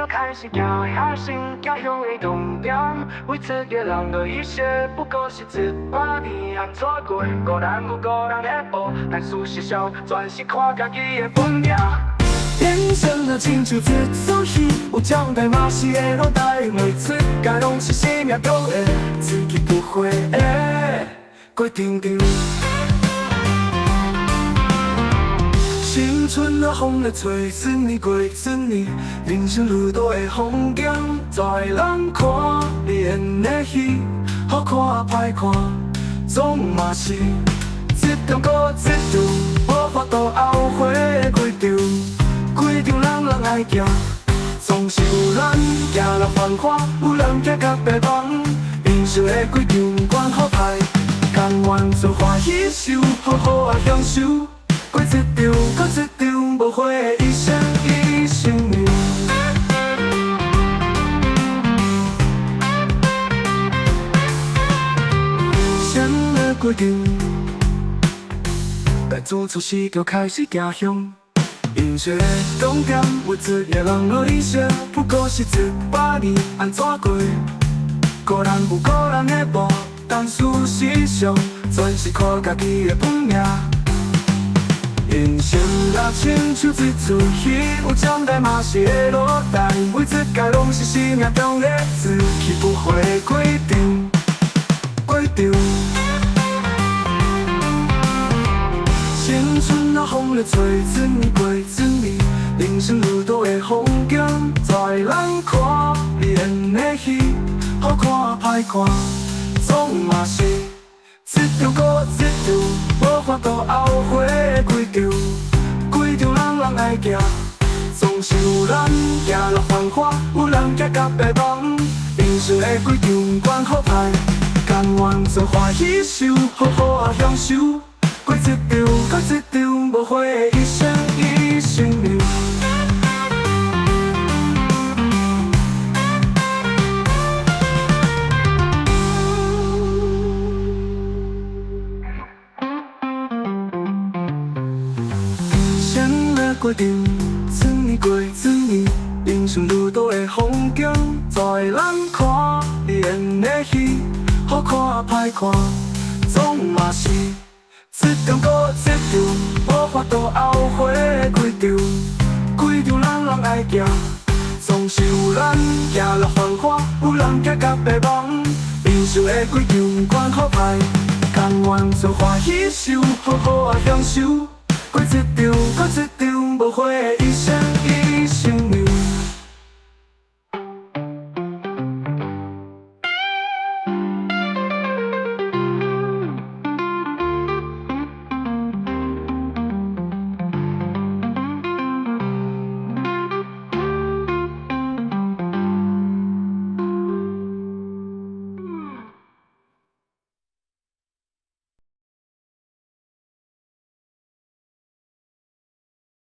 开始行下心，行向的终点。为一个人的一生，不过是一把年。安怎过，个人有个人的步，但事实上全是看家己的本命。人生啊，亲像一出戏，有奖牌嘛是会落台，每次该拢是生命中的自己不会的决定。青春啊，风在吹，一年过一年，人生路途的风景，在人看你演的戏，好看歹看，总嘛是一场过一场，无法度后悔的规场。规场人人爱行，总是有人行了繁华，有人行到白梦。人生的规场管好歹，甘愿做欢喜受，好好啊享受。过一场过一场，无悔的一生一生命。什么规定？该做错事就开始行向。人生的终点，为一个人的一生，不过是一把年。安怎过？个人有个人的步，但事实上全是靠家己的本命。人生啊，亲像一出戏，有奖牌嘛是会落台，每一届拢是生命中的自己不悔的规定。青春啊，风在吹，一年过一年，人生路途的风景，在人看你演的戏，好看歹看，总嘛是一场过一场，无法度后悔的规场。规场人人爱行，总是有人行落繁华，有人行到白梦。人生的规场管好歹，甘愿做欢喜受，好好啊享受。过一场过一场，无悔的一生一生命。什么规定？一年过一年，人生路途的风景，在人看你演的戏，好看歹看，总嘛是。一场过一场，无法度后悔的规场。规场人人爱行，总是有人行落繁华，有人行到白梦。人生的规场管好歹，甘愿做欢喜受，好好啊享受。过一场过一场，无悔的一生。